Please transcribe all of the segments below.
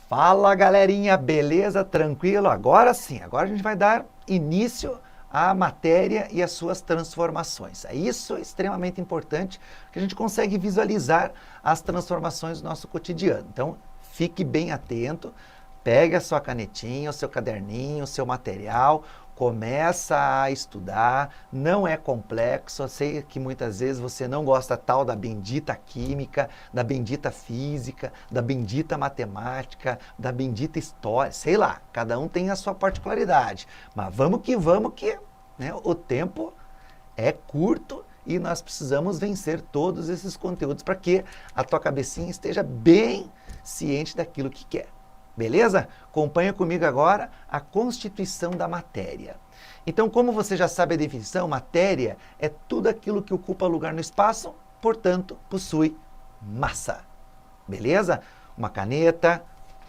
Fala galerinha, beleza? Tranquilo? Agora sim, agora a gente vai dar início à matéria e às suas transformações. Isso é extremamente importante, que a gente consegue visualizar as transformações do nosso cotidiano. Então, fique bem atento, pegue a sua canetinha, o seu caderninho, o seu material, começa a estudar, não é complexo, eu sei que muitas vezes você não gosta tal da bendita química, da bendita física, da bendita matemática, da bendita história, sei lá, cada um tem a sua particularidade, mas vamos, né, o tempo é curto e nós precisamos vencer todos esses conteúdos para que a tua cabecinha esteja bem ciente daquilo que quer. Beleza? Acompanha comigo agora a constituição da matéria. Então, como você já sabe a definição, matéria é tudo aquilo que ocupa lugar no espaço, portanto, possui massa. Beleza? Uma caneta,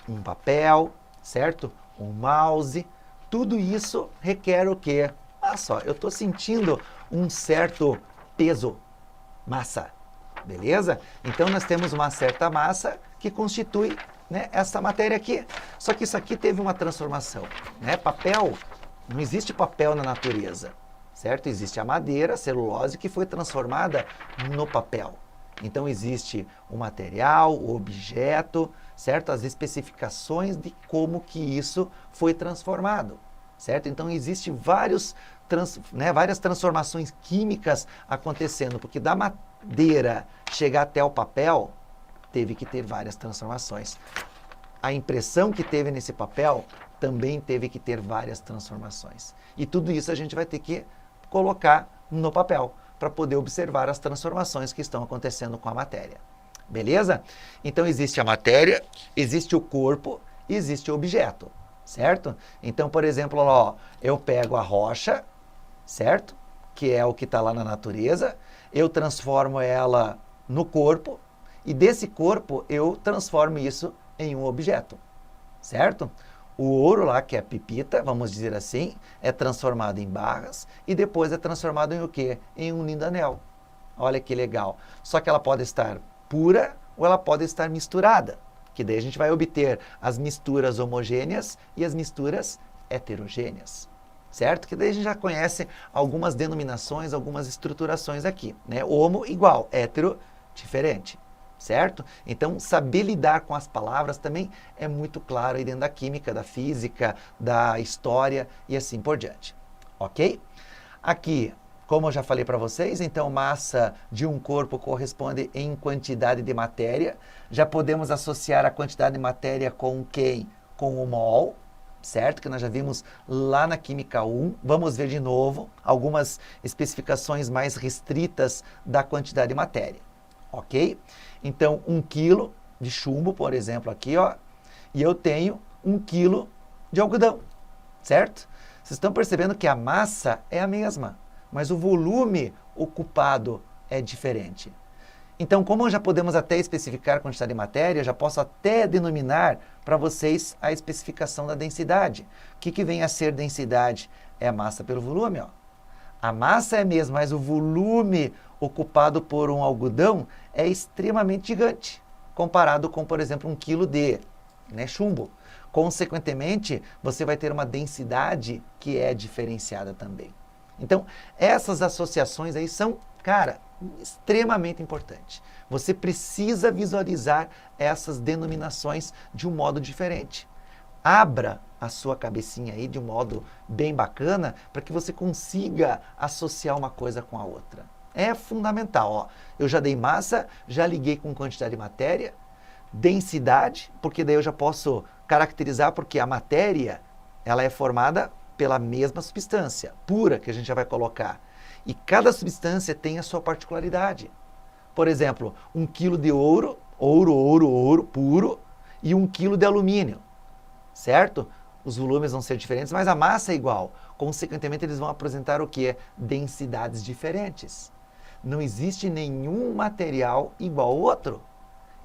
um papel, certo? Um mouse, tudo isso requer o quê? Olha só, eu estou sentindo um certo peso, massa. Beleza? Então, nós temos uma certa massa que constitui, né, essa matéria aqui. Só que isso aqui teve uma transformação, né? Papel, não existe papel na natureza, certo? Existe a madeira, a celulose, que foi transformada no papel. Então existe o material, o objeto, certo? As especificações de como que isso foi transformado, certo? Então existe várias transformações químicas acontecendo, porque da madeira chegar até o papel, teve que ter várias transformações. A impressão que teve nesse papel também teve que ter várias transformações. E tudo isso a gente vai ter que colocar no papel para poder observar as transformações que estão acontecendo com a matéria. Beleza? Então existe a matéria, existe o corpo e existe o objeto, certo? Então, por exemplo, ó, eu pego a rocha, certo? Que é o que está lá na natureza, eu transformo ela no corpo, e desse corpo eu transformo isso em um objeto, certo? O ouro lá, que é a pepita, vamos dizer assim, é transformado em barras e depois é transformado em o quê? Em um lindo anel. Olha que legal. Só que ela pode estar pura ou ela pode estar misturada, que daí a gente vai obter as misturas homogêneas e as misturas heterogêneas. Certo? Que daí a gente já conhece algumas denominações, algumas estruturações aqui, né? Homo igual, hétero diferente. Certo? Então, saber lidar com as palavras também é muito claro aí dentro da química, da física, da história e assim por diante. Ok? Aqui, como eu já falei para vocês, então massa de um corpo corresponde em quantidade de matéria. Já podemos associar a quantidade de matéria com quem? Com o mol, certo? Que nós já vimos lá na Química 1. Vamos ver de novo algumas especificações mais restritas da quantidade de matéria. Ok? Então, 1 quilo de chumbo, por exemplo, aqui, ó, e eu tenho 1 quilo de algodão, certo? Vocês estão percebendo que a massa é a mesma, mas o volume ocupado é diferente. Então, como já podemos até especificar a quantidade de matéria, já posso até denominar para vocês a especificação da densidade. O que vem a ser densidade? É a massa pelo volume, ó. A massa é a mesma, mas o volume ocupado por um algodão é extremamente gigante, comparado com, por exemplo, 1 quilo de, né, chumbo. Consequentemente, você vai ter uma densidade que é diferenciada também. Então, essas associações aí são, cara, extremamente importantes. Você precisa visualizar essas denominações de um modo diferente. Abra a sua cabecinha aí de um modo bem bacana para que você consiga associar uma coisa com a outra. É fundamental, ó. Eu já dei massa, já liguei com quantidade de matéria, densidade, porque daí eu já posso caracterizar, porque a matéria, ela é formada pela mesma substância pura que a gente já vai colocar. E cada substância tem a sua particularidade. Por exemplo, 1 quilo de ouro puro, e 1 quilo de alumínio, certo? Os volumes vão ser diferentes, mas a massa é igual. Consequentemente, eles vão apresentar o que? Densidades diferentes. Não existe nenhum material igual ao outro.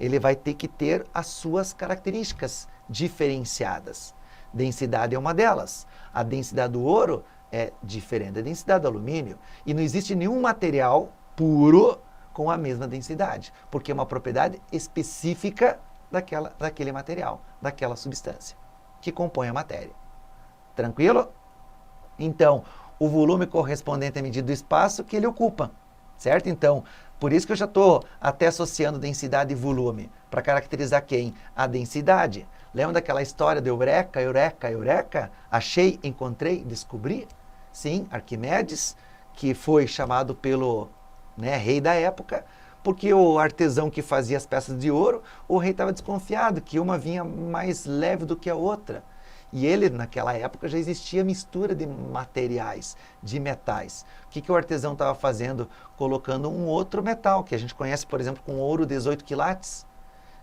Ele vai ter que ter as suas características diferenciadas. Densidade é uma delas. A densidade do ouro é diferente da densidade do alumínio. E não existe nenhum material puro com a mesma densidade, porque é uma propriedade específica daquele material, daquela substância que compõe a matéria. Tranquilo? Então, o volume correspondente à medida do espaço que ele ocupa, certo? Então, por isso que eu já estou até associando densidade e volume, para caracterizar quem? A densidade. Lembra daquela história do eureka, eureka, eureka? Achei, encontrei, descobri? Sim, Arquimedes, que foi chamado pelo rei da época, porque o artesão que fazia as peças de ouro, o rei estava desconfiado que uma vinha mais leve do que a outra. E ele, naquela época, já existia mistura de materiais, de metais. O que o artesão estava fazendo? Colocando um outro metal, que a gente conhece, por exemplo, com ouro 18 quilates,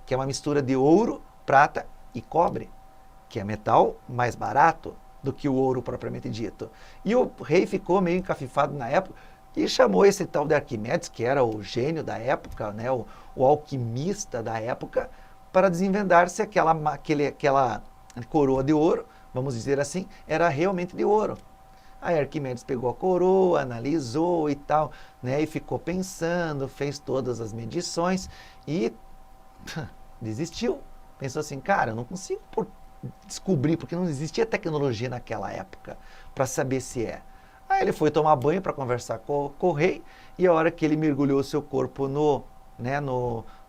que é uma mistura de ouro, prata e cobre, que é metal mais barato do que o ouro propriamente dito. E o rei ficou meio encafifado na época e chamou esse tal de Arquimedes, que era o gênio da época, o alquimista da época, para desvendar se aquela coroa de ouro, vamos dizer assim, era realmente de ouro. Aí Arquimedes pegou a coroa, analisou e tal, e ficou pensando, fez todas as medições e desistiu. Pensou assim, cara, eu não consigo descobrir, porque não existia tecnologia naquela época para saber se é. Aí ele foi tomar banho para conversar com o rei, e a hora que ele mergulhou o seu corpo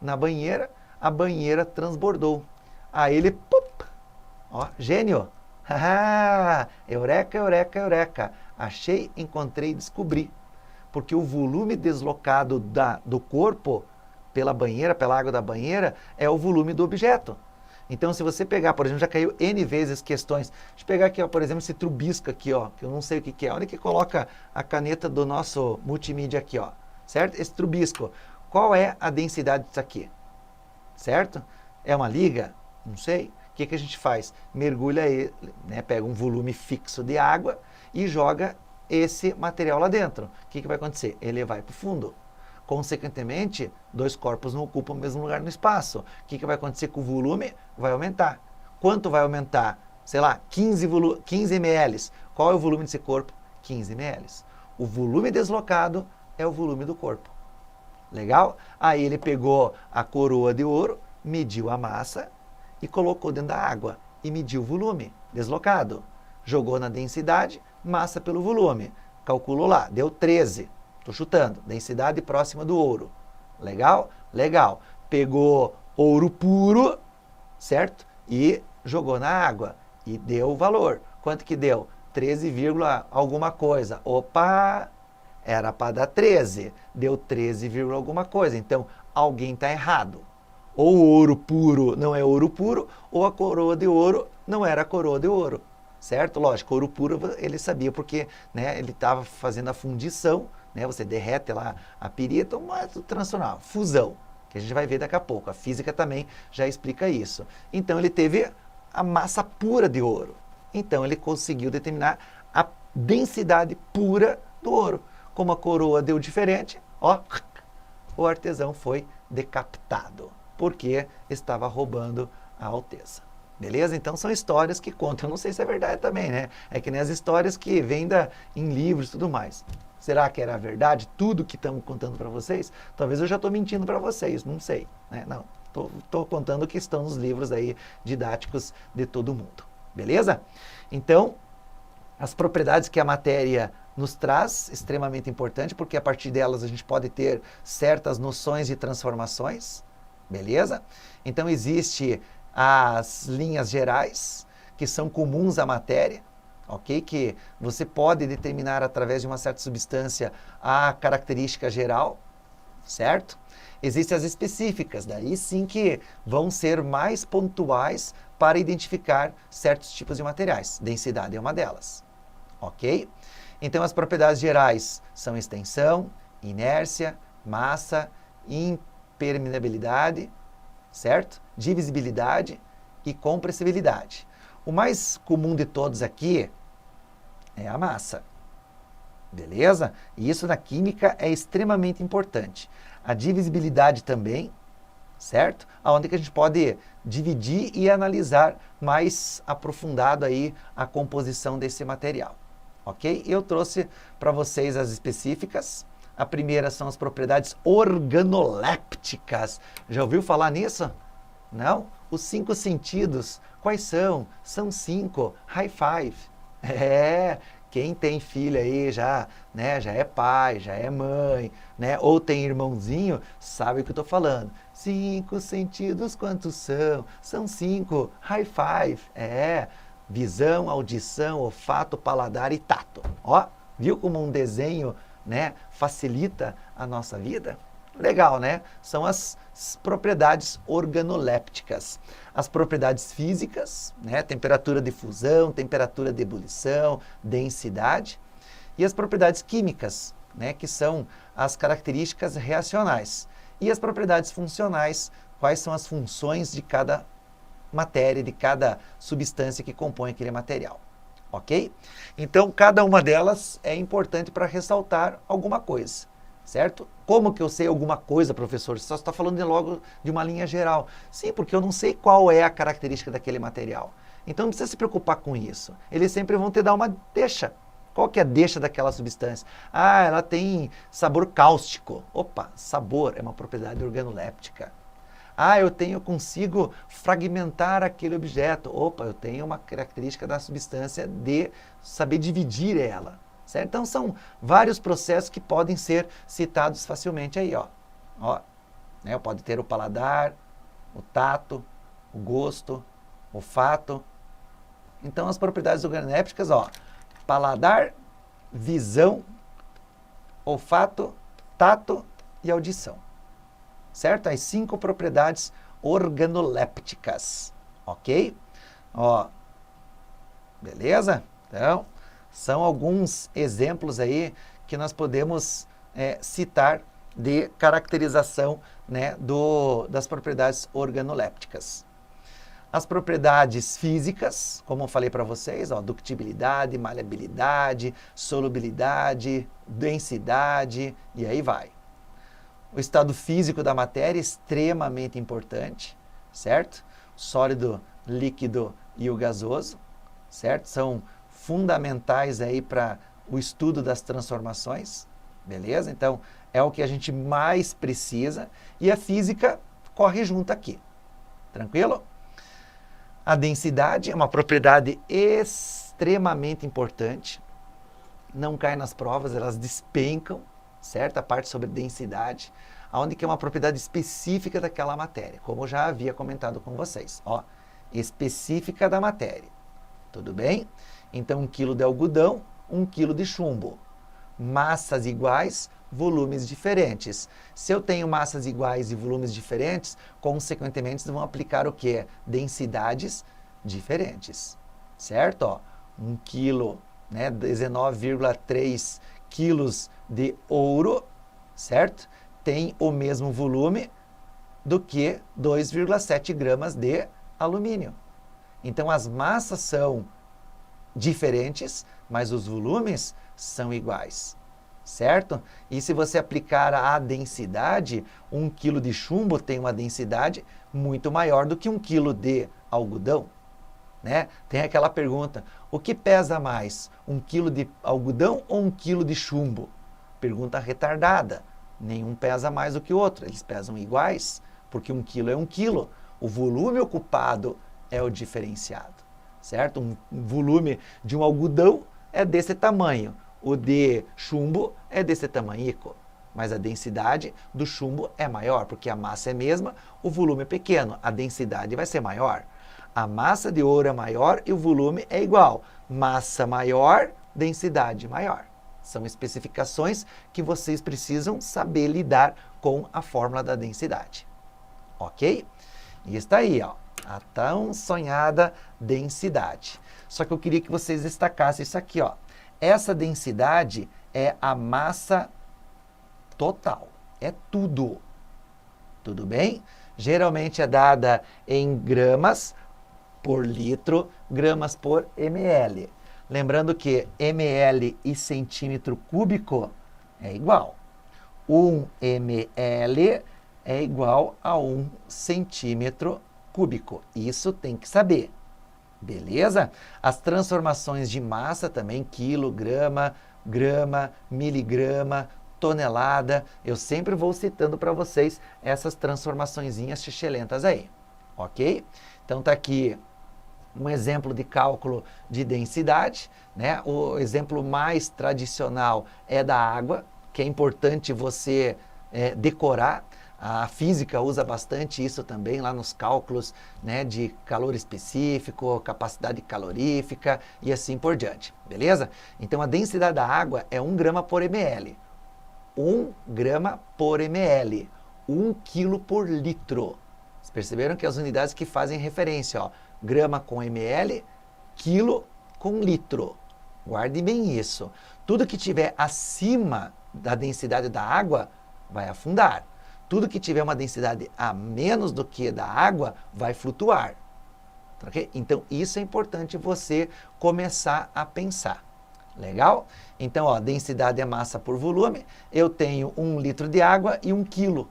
na banheira, a banheira transbordou. Aí ele, ó, gênio! Eureka, eureka, eureka! Achei, encontrei, descobri. Porque o volume deslocado do corpo pela banheira, pela água da banheira, é o volume do objeto. Então, se você pegar, por exemplo, já caiu N vezes questões. Deixa eu pegar aqui, ó, por exemplo, esse trubisco aqui, ó, que eu não sei o que é. Onde que coloca a caneta do nosso multimídia aqui, ó? Certo? Esse trubisco. Qual é a densidade disso aqui? Certo? É uma liga? Não sei. O que a gente faz? Mergulha ele, pega um volume fixo de água e joga esse material lá dentro. O que vai acontecer? Ele vai para o fundo. Consequentemente, dois corpos não ocupam o mesmo lugar no espaço. O que vai acontecer com o volume? Vai aumentar. Quanto vai aumentar? Sei lá, 15 ml. Qual é o volume desse corpo? 15 ml. O volume deslocado é o volume do corpo. Legal? Aí ele pegou a coroa de ouro, mediu a massa e colocou dentro da água e mediu o volume deslocado. Jogou na densidade, massa pelo volume. Calculou lá, deu 13. Estou chutando, densidade próxima do ouro. Legal? Legal. Pegou ouro puro, certo? E jogou na água e deu o valor. Quanto que deu? 13, alguma coisa. Opa! Era para dar 13. Deu 13, alguma coisa. Então, alguém está errado. Ou o ouro puro não é ouro puro, ou a coroa de ouro não era a coroa de ouro. Certo? Lógico, ouro puro ele sabia porque ele estava fazendo a fundição, você derrete lá a pirita, mas transforma, fusão, que a gente vai ver daqui a pouco. A física também já explica isso. Então ele teve a massa pura de ouro. Então ele conseguiu determinar a densidade pura do ouro. Como a coroa deu diferente, ó, o artesão foi decapitado, porque estava roubando a alteza. Beleza? Então são histórias que contam. Eu não sei se é verdade também, É que nem as histórias que vêm em livros e tudo mais. Será que era verdade tudo que estamos contando para vocês? Talvez eu já estou mentindo para vocês, não sei. Não, estou contando o que estão nos livros aí didáticos de todo mundo. Beleza? Então, as propriedades que a matéria nos traz, extremamente importante, porque a partir delas a gente pode ter certas noções de transformações. Beleza? Então, existe as linhas gerais, que são comuns à matéria, ok? Que você pode determinar através de uma certa substância a característica geral, certo? Existem as específicas, daí sim que vão ser mais pontuais para identificar certos tipos de materiais. Densidade é uma delas, ok? Então as propriedades gerais são extensão, inércia, massa, impermeabilidade, certo? Divisibilidade e compressibilidade. O mais comum de todos aqui é a massa. Beleza? E isso na química é extremamente importante. A divisibilidade também, certo? Onde que a gente pode dividir e analisar mais aprofundado aí a composição desse material. Ok? Eu trouxe para vocês as específicas. A primeira são as propriedades organolépticas. Já ouviu falar nisso? Não, os 5 sentidos, quais são? São 5, high five. É, quem tem filho aí já, né, já é pai, já é mãe, né, ou tem irmãozinho, sabe o que eu estou falando. 5 sentidos, quantos são? São 5, high five. É, visão, audição, olfato, paladar e tato. Ó, viu como um desenho, né, facilita a nossa vida? Legal, né? São as propriedades organolépticas. As propriedades físicas, né? Temperatura de fusão, temperatura de ebulição, densidade. E as propriedades químicas, né? Que são as características reacionais. E as propriedades funcionais, quais são as funções de cada matéria, de cada substância que compõe aquele material. Ok? Então, cada uma delas é importante para ressaltar alguma coisa. Certo? Como que eu sei alguma coisa, professor? Você só está falando logo de uma linha geral. Sim, porque eu não sei qual é a característica daquele material. Então não precisa se preocupar com isso. Eles sempre vão te dar uma deixa. Qual que é a deixa daquela substância? Ah, ela tem sabor cáustico. Opa, sabor é uma propriedade organoléptica. Ah, eu consigo fragmentar aquele objeto. Opa, eu tenho uma característica da substância de saber dividir ela. Certo? Então, são vários processos que podem ser citados facilmente aí, ó. Né? Pode ter o paladar, o tato, o gosto, o olfato. Então, as propriedades organolépticas, ó, paladar, visão, olfato, tato e audição. Certo? As 5 propriedades organolépticas, ok? Ó, beleza? Então, são alguns exemplos aí que nós podemos citar de caracterização, né, das propriedades organolépticas. As propriedades físicas, como eu falei para vocês, ó, ductibilidade, maleabilidade, solubilidade, densidade, e aí vai. O estado físico da matéria é extremamente importante, certo? O sólido, líquido e o gasoso, certo? São fundamentais aí para o estudo das transformações, beleza? Então, é o que a gente mais precisa e a física corre junto aqui, tranquilo? A densidade é uma propriedade extremamente importante, não cai nas provas, elas despencam, certo? A parte sobre densidade, onde que é uma propriedade específica daquela matéria, como eu já havia comentado com vocês, ó, específica da matéria, tudo bem? Então, 1 kg de algodão, 1 kg de chumbo. Massas iguais, volumes diferentes. Se eu tenho massas iguais e volumes diferentes, consequentemente, vão aplicar o quê? Densidades diferentes, certo? Ó, 1 kg, né, 19,3 quilos de ouro, certo? Tem o mesmo volume do que 2,7 gramas de alumínio. Então, as massas são diferentes, mas os volumes são iguais, certo? E se você aplicar a densidade, 1 kg de chumbo tem uma densidade muito maior do que 1 kg de algodão, né? Tem aquela pergunta, o que pesa mais, 1 kg de algodão ou 1 kg de chumbo? Pergunta retardada, nenhum pesa mais do que o outro, eles pesam iguais, porque 1 kg é 1 kg, o volume ocupado é o diferenciado. Certo? Um volume de um algodão é desse tamanho, o de chumbo é desse tamanhico, mas a densidade do chumbo é maior, porque a massa é a mesma, o volume é pequeno, a densidade vai ser maior. A massa de ouro é maior e o volume é igual, massa maior, densidade maior. São especificações que vocês precisam saber lidar com a fórmula da densidade. Ok? E está aí, ó. A tão sonhada densidade. Só que eu queria que vocês destacassem isso aqui, ó. Essa densidade é a massa total. É tudo. Tudo bem? Geralmente é dada em gramas por litro, gramas por ml. Lembrando que ml e centímetro cúbico é igual. 1 ml é igual a 1 centímetro cúbico. Isso tem que saber. Beleza? As transformações de massa também, quilograma, grama, miligrama, tonelada. Eu sempre vou citando para vocês essas transformaçõezinhas xixilentas aí. ok? Então está aqui um exemplo de cálculo de densidade, né? O exemplo mais tradicional é da água, que é importante você decorar. A física usa bastante isso também lá nos cálculos, né, de calor específico, capacidade calorífica e assim por diante, beleza? Então a densidade da água é 1 grama por ml. 1 grama por ml. 1 quilo por litro. Vocês perceberam que as unidades que fazem referência, ó, grama com ml, quilo com litro. Guarde bem isso. Tudo que tiver acima da densidade da água vai afundar. Tudo que tiver uma densidade a menos do que da água vai flutuar. Okay? Então, isso é importante você começar a pensar. Legal? Então, ó, densidade é massa por volume. Eu tenho 1 litro de água e 1 quilo.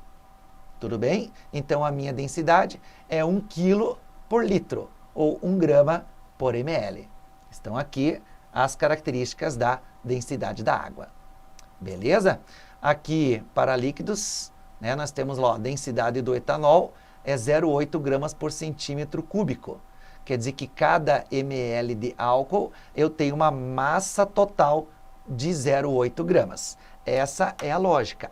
Tudo bem? Então, a minha densidade é 1 quilo por litro, ou 1 grama por ml. Estão aqui as características da densidade da água. Beleza? Aqui, para líquidos, né, nós temos lá, a densidade do etanol é 0,8 gramas por centímetro cúbico. Quer dizer que cada ml de álcool eu tenho uma massa total de 0,8 gramas. Essa é a lógica.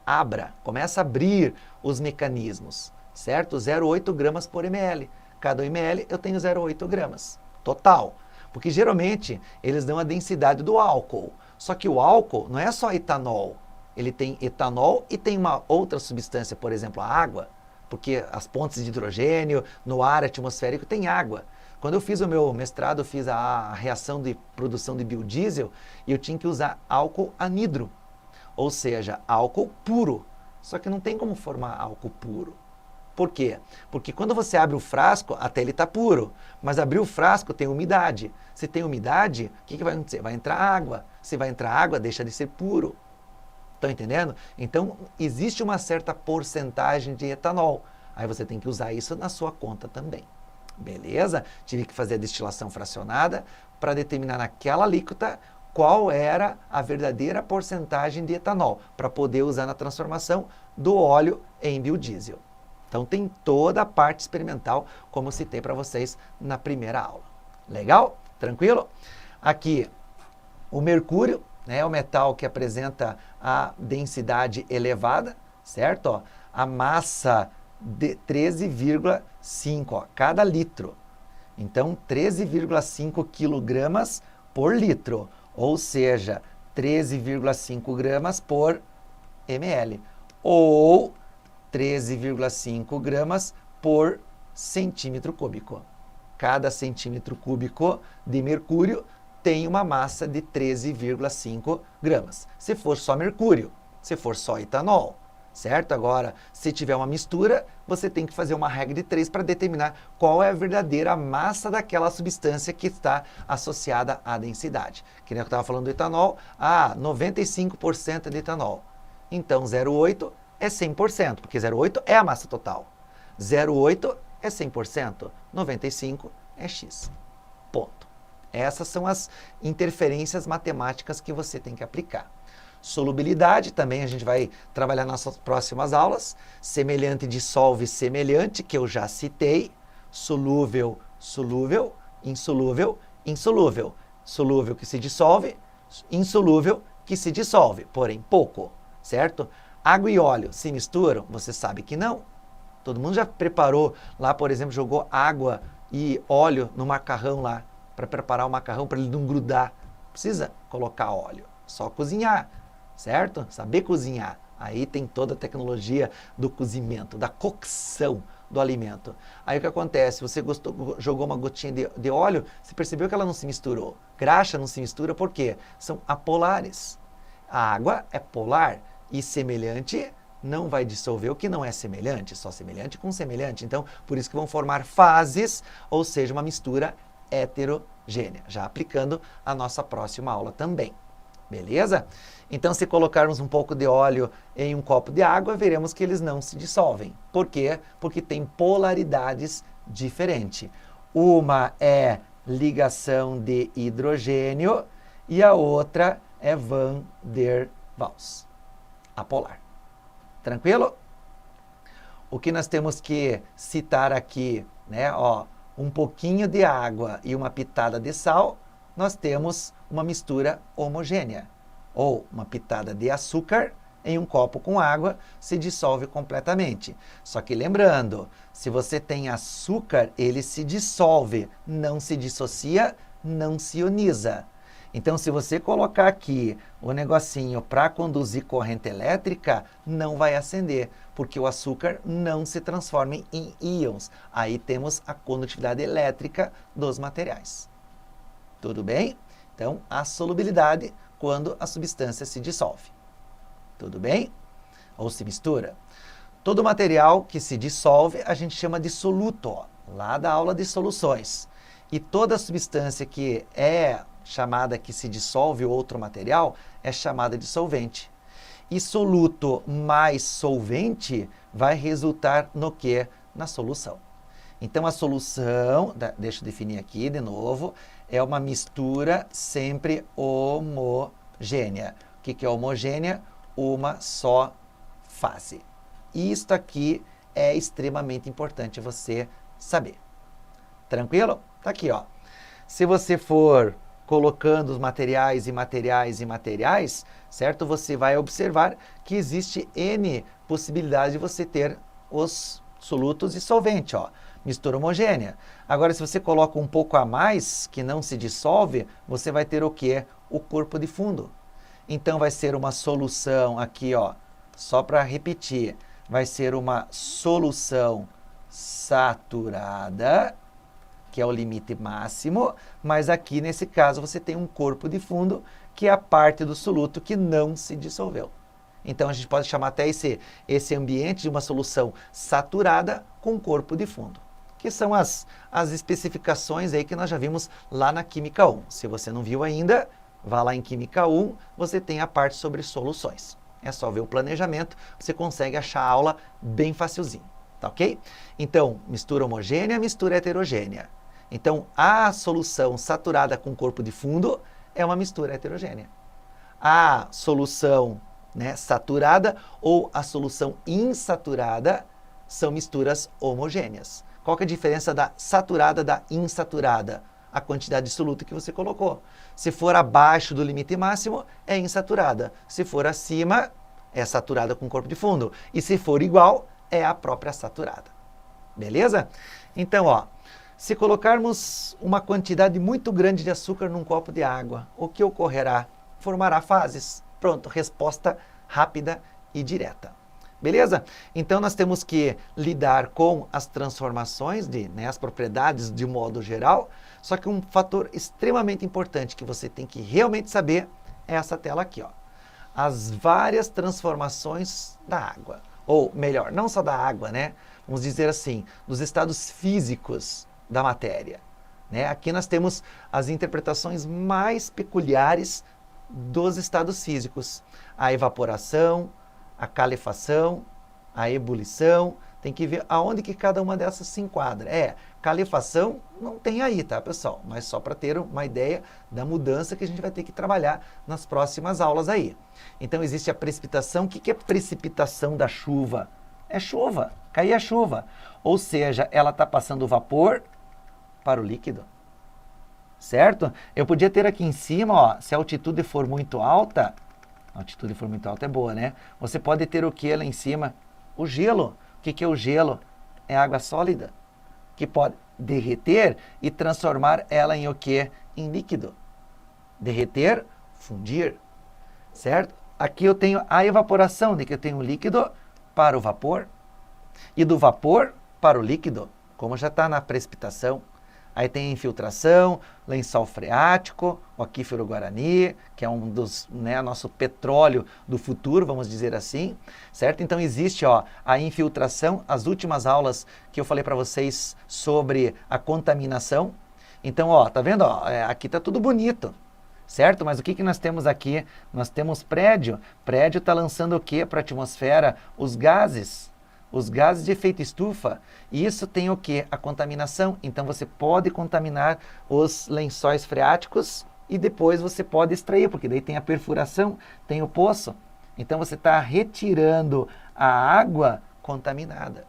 Começa a abrir os mecanismos, certo? 0,8 gramas por ml. Cada ml eu tenho 0,8 gramas total. Porque geralmente eles dão a densidade do álcool. Só que o álcool não é só etanol. Ele tem etanol e tem uma outra substância, por exemplo, a água, porque as pontes de hidrogênio no ar atmosférico tem água. Quando eu fiz o meu mestrado, eu fiz a reação de produção de biodiesel e eu tinha que usar álcool anidro, ou seja, álcool puro. Só que não tem como formar álcool puro. Por quê? Porque quando você abre o frasco, até ele está puro, mas abrir o frasco tem umidade. Se tem umidade, o que vai acontecer? Vai entrar água. Se vai entrar água, deixa de ser puro. Estão entendendo? Então, existe uma certa porcentagem de etanol. Aí você tem que usar isso na sua conta também. Beleza? Tive que fazer a destilação fracionada para determinar naquela alíquota qual era a verdadeira porcentagem de etanol, para poder usar na transformação do óleo em biodiesel. Então, tem toda a parte experimental, como eu citei para vocês na primeira aula. Legal? Tranquilo? Aqui, o mercúrio, né, é o metal que apresenta a densidade elevada, certo? Ó, a massa de 13,5 cada litro. Então, 13,5 quilogramas por litro, ou seja, 13,5 gramas por ml, ou 13,5 gramas por centímetro cúbico. Cada centímetro cúbico de mercúrio tem uma massa de 13,5 gramas. Se for só mercúrio, se for só etanol, certo? Agora, se tiver uma mistura, você tem que fazer uma regra de 3 para determinar qual é a verdadeira massa daquela substância que está associada à densidade. Que nem eu estava falando do etanol, 95% de etanol. Então, 0,8 é 100%, porque 0,8 é a massa total. 0,8 é 100%, 95 é X. Ponto. Essas são as interferências matemáticas que você tem que aplicar. Solubilidade, também a gente vai trabalhar nas nossas próximas aulas. Semelhante dissolve semelhante, que eu já citei. Solúvel, solúvel, insolúvel, insolúvel. Solúvel que se dissolve, insolúvel que se dissolve, porém pouco, certo? Água e óleo se misturam? Você sabe que não. Todo mundo já preparou lá, por exemplo, jogou água e óleo no macarrão lá, para preparar o macarrão, para ele não grudar. Precisa colocar óleo, só cozinhar, certo? Saber cozinhar. Aí tem toda a tecnologia do cozimento, da cocção do alimento. Aí o que acontece? Você jogou uma gotinha de óleo, você percebeu que ela não se misturou. Graxa não se mistura, por quê? São apolares. A água é polar e semelhante não vai dissolver o que não é semelhante, só semelhante com semelhante. Então, por isso que vão formar fases, ou seja, uma mistura heterogênea, já aplicando a nossa próxima aula também. Beleza? Então, se colocarmos um pouco de óleo em um copo de água, veremos que eles não se dissolvem. Por quê? Porque tem polaridades diferentes. Uma é ligação de hidrogênio e a outra é Van der Waals, apolar. Tranquilo? O que nós temos que citar aqui né? Ó, um pouquinho de água e uma pitada de sal, nós temos uma mistura homogênea. Ou uma pitada de açúcar em um copo com água se dissolve completamente. Só que lembrando, se você tem açúcar, ele se dissolve, não se dissocia, não se ioniza. Então, se você colocar aqui o negocinho para conduzir corrente elétrica, não vai acender, porque o açúcar não se transforma em íons. Aí temos a condutividade elétrica dos materiais. Tudo bem? Então, a solubilidade quando a substância se dissolve. Tudo bem? Ou se mistura. Todo material que se dissolve a gente chama de soluto, ó, lá da aula de soluções. E toda substância que é chamada que se dissolve outro material é chamada de solvente. E soluto mais solvente vai resultar no quê? Na solução. Então a solução, deixa eu definir aqui de novo, é uma mistura sempre homogênea. O que é homogênea? Uma só fase. Isto aqui é extremamente importante você saber. Tranquilo? Tá aqui, ó. Se você for colocando os materiais e materiais e materiais, certo? Você vai observar que existe N possibilidades de você ter os solutos e solvente, ó. Mistura homogênea. Agora, se você coloca um pouco a mais, que não se dissolve, você vai ter o quê? O corpo de fundo. Então, vai ser uma solução aqui, ó, só para repetir, vai ser uma solução saturada, que é o limite máximo, mas aqui, nesse caso, você tem um corpo de fundo, que é a parte do soluto que não se dissolveu. Então, a gente pode chamar até esse ambiente de uma solução saturada com corpo de fundo, que são as especificações aí que nós já vimos lá na Química 1. Se você não viu ainda, vá lá em Química 1, você tem a parte sobre soluções. É só ver o planejamento, você consegue achar a aula bem facilzinho, tá ok? Então, mistura homogênea, mistura heterogênea. Então, a solução saturada com corpo de fundo é uma mistura heterogênea. A solução, né, saturada ou a solução insaturada são misturas homogêneas. Qual que é a diferença da saturada da insaturada? A quantidade de soluto que você colocou. Se for abaixo do limite máximo, é insaturada. Se for acima, é saturada com corpo de fundo. E se for igual, é a própria saturada. Beleza? Então, ó, se colocarmos uma quantidade muito grande de açúcar num copo de água, o que ocorrerá? Formará fases. Pronto, resposta rápida e direta. Beleza? Então, nós temos que lidar com as transformações, as propriedades de modo geral, só que um fator extremamente importante que você tem que realmente saber é essa tela aqui, ó. As várias transformações da água. Ou, melhor, não só da água, né? Vamos dizer assim, dos estados físicos da matéria. Né? Aqui nós temos as interpretações mais peculiares dos estados físicos. A evaporação, a calefação, a ebulição, tem que ver aonde que cada uma dessas se enquadra. Calefação não tem aí, tá, pessoal? Mas só para ter uma ideia da mudança que a gente vai ter que trabalhar nas próximas aulas aí. Então, existe a precipitação. O que é precipitação da chuva? É chuva, cair a chuva. Ou seja, ela está passando o vapor para o líquido. Certo? Eu podia ter aqui em cima, ó, se a altitude for muito alta, a altitude for muito alta é boa, né? Você pode ter o que lá em cima? O gelo. O que é o gelo? É água sólida, que pode derreter e transformar ela em o que? Em líquido. Derreter, fundir, certo? Aqui eu tenho a evaporação, de que eu tenho o líquido para o vapor, e do vapor para o líquido, como já está na precipitação. Aí tem a infiltração, lençol freático, o aquífero Guarani, que é um dos, nosso petróleo do futuro, vamos dizer assim, certo? Então existe, ó, a infiltração, as últimas aulas que eu falei para vocês sobre a contaminação. Então, ó, tá vendo? Ó, aqui tá tudo bonito, certo? Mas o que nós temos aqui? Nós temos prédio. Prédio está lançando o que para a atmosfera? Os gases de efeito estufa, e isso tem o que? A contaminação. Então você pode contaminar os lençóis freáticos e depois você pode extrair, porque daí tem a perfuração, tem o poço. Então você está retirando a água contaminada.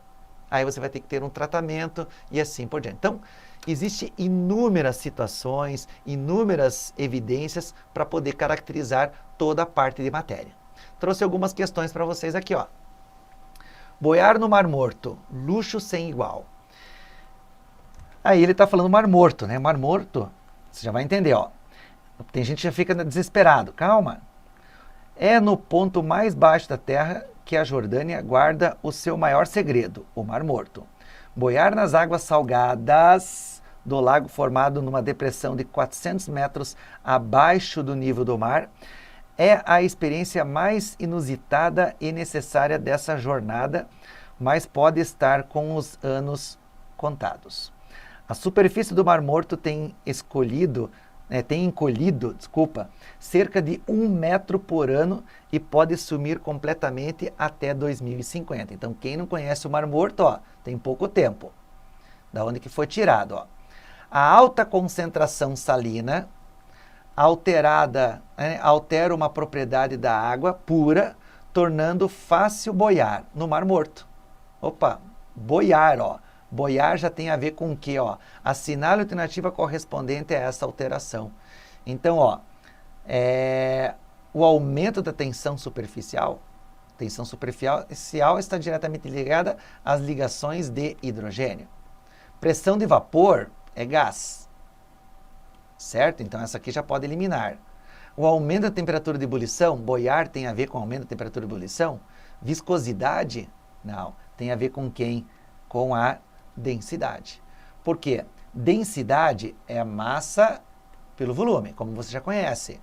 aí você vai ter que ter um tratamento e assim por diante. Então, existem inúmeras situações, inúmeras evidências para poder caracterizar toda a parte de matéria. Trouxe algumas questões para vocês aqui, ó. Boiar no Mar Morto, luxo sem igual. Aí ele está falando Mar Morto, né? Mar Morto, você já vai entender, ó. Tem gente que já fica desesperado. Calma. É no ponto mais baixo da Terra que a Jordânia guarda o seu maior segredo, o Mar Morto. Boiar nas águas salgadas do lago formado numa depressão de 400 metros abaixo do nível do mar é a experiência mais inusitada e necessária dessa jornada, mas pode estar com os anos contados. A superfície do Mar Morto tem encolhido, cerca de 1 metro por ano e pode sumir completamente até 2050. Então, quem não conhece o Mar Morto, ó, tem pouco tempo. Da onde que foi tirado, ó. A alta concentração salina altera uma propriedade da água pura, tornando fácil boiar no Mar Morto. Opa, boiar, ó. Boiar já tem a ver com o quê? Ó? Assinar a alternativa correspondente a essa alteração. Então, ó, o aumento da tensão superficial está diretamente ligada às ligações de hidrogênio. Pressão de vapor é gás, certo? Então, essa aqui já pode eliminar. O aumento da temperatura de ebulição, boiar tem a ver com o aumento da temperatura de ebulição. Viscosidade, não, tem a ver com quem? Com a densidade. Por quê? Densidade é a massa pelo volume, como você já conhece.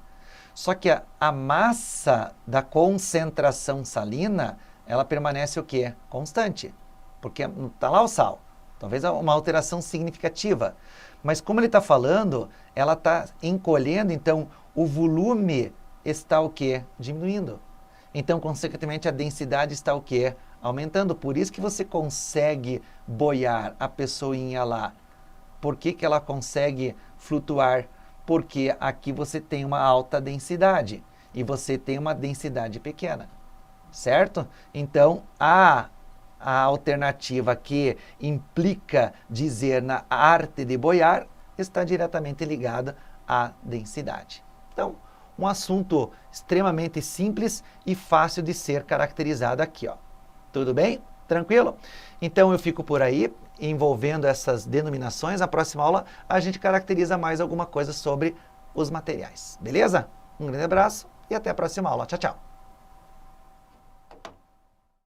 Só que a massa da concentração salina, ela permanece o quê? Constante. Porque está lá o sal. Talvez uma alteração significativa. Mas como ele está falando, ela está encolhendo, então o volume está o quê? Diminuindo. Então, consequentemente, a densidade está o quê? Aumentando. Por isso que você consegue boiar a pessoinha lá. Por que que ela consegue flutuar? Porque aqui você tem uma alta densidade e você tem uma densidade pequena, certo? Então, a alternativa que implica dizer na arte de boiar está diretamente ligada à densidade. Então, um assunto extremamente simples e fácil de ser caracterizado aqui, ó. Tudo bem? Tranquilo? Então eu fico por aí, envolvendo essas denominações. Na próxima aula a gente caracteriza mais alguma coisa sobre os materiais. Beleza? Um grande abraço e até a próxima aula. Tchau, tchau.